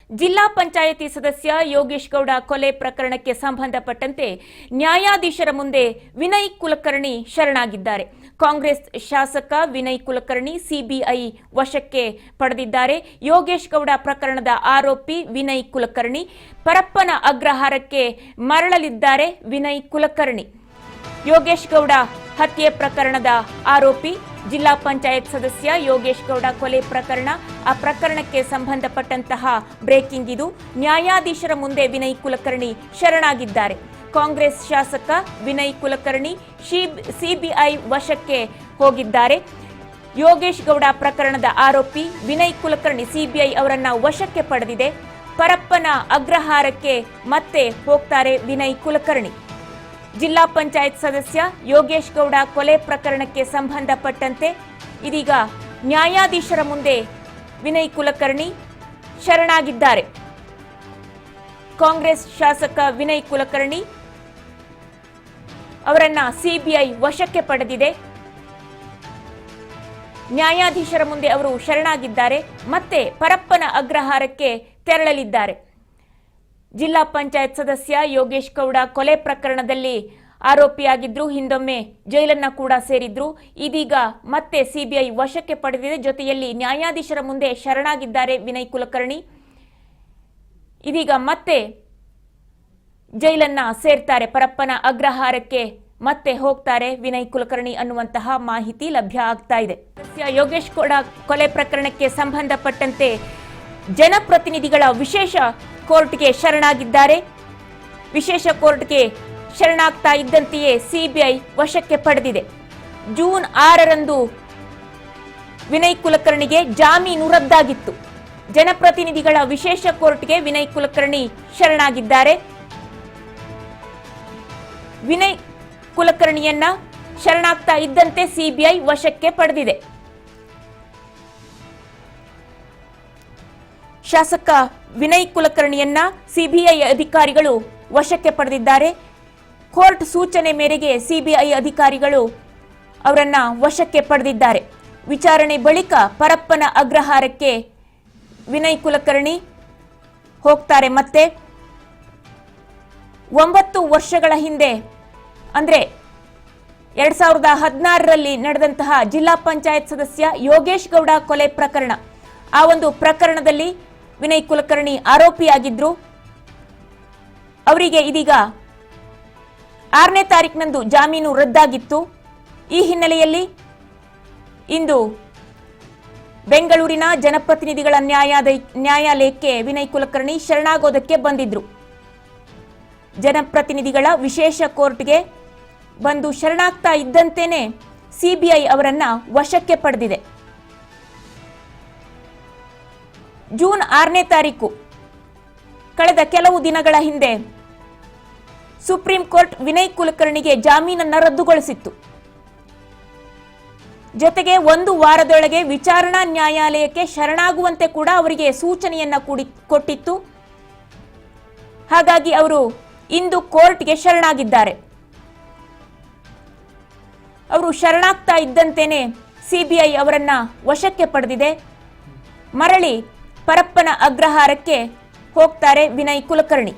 ಜಿಲ್ಲಾ ಪಂಚಾಯಿತಿ ಸದಸ್ಯ ಯೋಗೇಶ್ ಗೌಡ ಕೊಲೆ ಪ್ರಕರಣಕ್ಕೆ ಸಂಬಂಧಪಟ್ಟಂತೆ ನ್ಯಾಯಾಧೀಶರ ಮುಂದೆ ವಿನಯ್ ಕುಲಕರ್ಣಿ ಶರಣಾಗಿದ್ದಾರೆ. ಕಾಂಗ್ರೆಸ್ ಶಾಸಕ ವಿನಯ್ ಕುಲಕರ್ಣಿ ಸಿಬಿಐ ವಶಕ್ಕೆ ಪಡೆದಿದ್ದಾರೆ. ಯೋಗೇಶ್ ಗೌಡ ಪ್ರಕರಣದ ಆರೋಪಿ ವಿನಯ್ ಕುಲಕರ್ಣಿ ಪರಪ್ಪನ ಅಗ್ರಹಾರಕ್ಕೆ ಮರಳಲಿದ್ದಾರೆ. ವಿನಯ್ ಕುಲಕರ್ಣಿ ಯೋಗೇಶ್ ಗೌಡ ಹತ್ಯೆ ಪ್ರಕರಣದ ಆರೋಪಿ ಜಿಲ್ಲಾ ಪಂಚಾಯತ್ ಸದಸ್ಯ ಯೋಗೇಶ್ ಗೌಡ ಕೊಲೆ ಪ್ರಕರಣ, ಆ ಪ್ರಕರಣಕ್ಕೆ ಸಂಬಂಧಪಟ್ಟಂತಹ ಬ್ರೇಕಿಂಗ್ ಇದು. ನ್ಯಾಯಾಧೀಶರ ಮುಂದೆ ವಿನಯ್ ಕುಲಕರ್ಣಿ ಶರಣಾಗಿದ್ದಾರೆ. ಕಾಂಗ್ರೆಸ್ ಶಾಸಕ ವಿನಯ್ ಕುಲಕರ್ಣಿ ಸಿಬಿಐ ವಶಕ್ಕೆ ಹೋಗಿದ್ದಾರೆ. ಯೋಗೇಶ್ ಗೌಡ ಪ್ರಕರಣದ ಆರೋಪಿ ವಿನಯ್ ಕುಲಕರ್ಣಿ ಸಿಬಿಐ ಅವರನ್ನ ವಶಕ್ಕೆ ಪಡೆದಿದೆ. ಪರಪ್ಪನ ಅಗ್ರಹಾರಕ್ಕೆ ಮತ್ತೆ ಹೋಗ್ತಾರೆ ವಿನಯ್ ಕುಲಕರ್ಣಿ. ಜಿಲ್ಲಾ ಪಂಚಾಯತ್ ಸದಸ್ಯ ಯೋಗೇಶ್ ಗೌಡ ಕೊಲೆ ಪ್ರಕರಣಕ್ಕೆ ಸಂಬಂಧಪಟ್ಟಂತೆ ಇದೀಗ ನ್ಯಾಯಾಧೀಶರ ಮುಂದೆ ವಿನಯ್ ಕುಲಕರ್ಣಿ ಶರಣಾಗಿದ್ದಾರೆ. ಕಾಂಗ್ರೆಸ್ ಶಾಸಕ ವಿನಯ್ ಕುಲಕರ್ಣಿ ಅವರನ್ನ ಸಿಬಿಐ ವಶಕ್ಕೆ ಪಡೆದಿದೆ. ನ್ಯಾಯಾಧೀಶರ ಮುಂದೆ ಅವರು ಶರಣಾಗಿದ್ದಾರೆ. ಮತ್ತೆ ಪರಪ್ಪನ ಅಗ್ರಹಾರಕ್ಕೆ ತೆರಳಲಿದ್ದಾರೆ. ಜಿಲ್ಲಾ ಪಂಚಾಯತ್ ಸದಸ್ಯ ಯೋಗೇಶ್ ಗೌಡ ಕೊಲೆ ಪ್ರಕರಣದಲ್ಲಿ ಆರೋಪಿಯಾಗಿದ್ರು. ಹಿಂದೊಮ್ಮೆ ಜೈಲನ್ನ ಕೂಡ ಸೇರಿದ್ರು. ಇದೀಗ ಮತ್ತೆ ಸಿಬಿಐ ವಶಕ್ಕೆ ಪಡೆದಿದೆ. ಜೊತೆಯಲ್ಲಿ ನ್ಯಾಯಾಧೀಶರ ಮುಂದೆ ಶರಣಾಗಿದ್ದಾರೆ ವಿನಯ್ ಕುಲಕರ್ಣಿ. ಇದೀಗ ಮತ್ತೆ ಜೈಲನ್ನ ಸೇರ್ತಾರೆ. ಪರಪ್ಪನ ಅಗ್ರಹಾರಕ್ಕೆ ಮತ್ತೆ ಹೋಗ್ತಾರೆ ವಿನಯ್ ಕುಲಕರ್ಣಿ ಅನ್ನುವಂತಹ ಮಾಹಿತಿ ಲಭ್ಯ ಆಗ್ತಾ ಇದೆ. ಯೋಗೇಶ್ ಗೌಡ ಕೊಲೆ ಪ್ರಕರಣಕ್ಕೆ ಸಂಬಂಧಪಟ್ಟಂತೆ ಜನಪ್ರತಿನಿಧಿಗಳ ವಿಶೇಷ ಕೋರ್ಟ್ಗೆ ಶರಣಾಗಿದ್ದಾರೆ. ವಿಶೇಷ ಕೋರ್ಟ್ಗೆ ಶರಣಾಗ್ತಾ ಇದ್ದಂತೆಯೇ ಸಿಬಿಐ ವಶಕ್ಕೆ ಪಡೆದಿದೆ. ಜೂನ್ 6ರಂದು ವಿನಯ್ ಕುಲಕರ್ಣಿಗೆ ಜಾಮೀನು ರದ್ದಾಗಿತ್ತು. ಜನಪ್ರತಿನಿಧಿಗಳ ವಿಶೇಷ ಕೋರ್ಟ್ಗೆ ವಿನಯ್ ಕುಲಕರ್ಣಿ ಶರಣಾಗಿದ್ದಾರೆ. ವಿನಯ್ ಕುಲಕರ್ಣಿಯನ್ನ ಶರಣಾಗ್ತಾ ಇದ್ದಂತೆ ಸಿಬಿಐ ವಶಕ್ಕೆ ಪಡೆದಿದೆ. ಶಾಸಕ ವಿನಯ್ ಕುಲಕರ್ಣಿಯನ್ನ ಸಿಬಿಐ ಅಧಿಕಾರಿಗಳು ವಶಕ್ಕೆ ಪಡೆದಿದ್ದಾರೆ. ಕೋರ್ಟ್ ಸೂಚನೆ ಮೇರೆಗೆ ಸಿಬಿಐ ಅಧಿಕಾರಿಗಳು ಅವರನ್ನ ವಶಕ್ಕೆ ಪಡೆದಿದ್ದಾರೆ. ವಿಚಾರಣೆ ಬಳಿಕ ಪರಪ್ಪನ ಅಗ್ರಹಾರಕ್ಕೆ ವಿನಯ್ ಕುಲಕರ್ಣಿ ಹೋಗ್ತಾರೆ. ಮತ್ತೆ 9 ವರ್ಷಗಳ ಹಿಂದೆ ಅಂದ್ರೆ 2016ರಲ್ಲಿ ನಡೆದಂತಹ ಜಿಲ್ಲಾ ಪಂಚಾಯತ್ ಸದಸ್ಯ ಯೋಗೇಶ್ ಗೌಡ ಕೊಲೆ ಪ್ರಕರಣ, ಆ ಒಂದು ಪ್ರಕರಣದಲ್ಲಿ ವಿನಯ್ ಕುಲಕರ್ಣಿ ಆರೋಪಿಯಾಗಿದ್ರು. ಅವರಿಗೆ ಇದೀಗ 6ನೇ ತಾರೀಕಿನಂದು ಜಾಮೀನು ರದ್ದಾಗಿತ್ತು. ಈ ಹಿನ್ನೆಲೆಯಲ್ಲಿ ಇಂದು ಬೆಂಗಳೂರಿನ ಜನಪ್ರತಿನಿಧಿಗಳ ನ್ಯಾಯಾಲಯಕ್ಕೆ ವಿನಯ್ ಕುಲಕರ್ಣಿ ಶರಣಾಗೋದಕ್ಕೆ ಬಂದಿದ್ರು. ಜನಪ್ರತಿನಿಧಿಗಳ ವಿಶೇಷ ಕೋರ್ಟ್ಗೆ ಬಂದು ಶರಣಾಗ್ತಾ ಇದ್ದಂತೆಯೇ ಸಿಬಿಐ ಅವರನ್ನ ವಶಕ್ಕೆ ಪಡೆದಿದೆ. ಜೂನ್ 6ನೇ ತಾರೀಕು ಕಳೆದ ಕೆಲವು ದಿನಗಳ ಹಿಂದೆ ಸುಪ್ರೀಂ ಕೋರ್ಟ್ ವಿನಯ್ ಕುಲಕರ್ಣಿಗೆ ಜಾಮೀನನ್ನು ರದ್ದುಗೊಳಿಸಿತ್ತು. ಜೊತೆಗೆ 1 ವಾರದೊಳಗೆ ವಿಚಾರಣಾ ನ್ಯಾಯಾಲಯಕ್ಕೆ ಶರಣಾಗುವಂತೆ ಕೂಡ ಅವರಿಗೆ ಸೂಚನೆಯನ್ನ ಕೊಟ್ಟಿತ್ತು. ಹಾಗಾಗಿ ಅವರು ಇಂದು ಕೋರ್ಟ್ಗೆ ಶರಣಾಗಿದ್ದಾರೆ. ಅವರು ಶರಣಾಗ್ತಾ ಇದ್ದಂತೆಯೇ ಸಿಬಿಐ ಅವರನ್ನ ವಶಕ್ಕೆ ಪಡೆದಿದೆ. ಮರಳಿ ಪರಪ್ಪನ ಅಗ್ರಹಾರಕ್ಕೆ ಹೋಗ್ತಾರೆ ವಿನಯ್ ಕುಲಕರ್ಣಿ.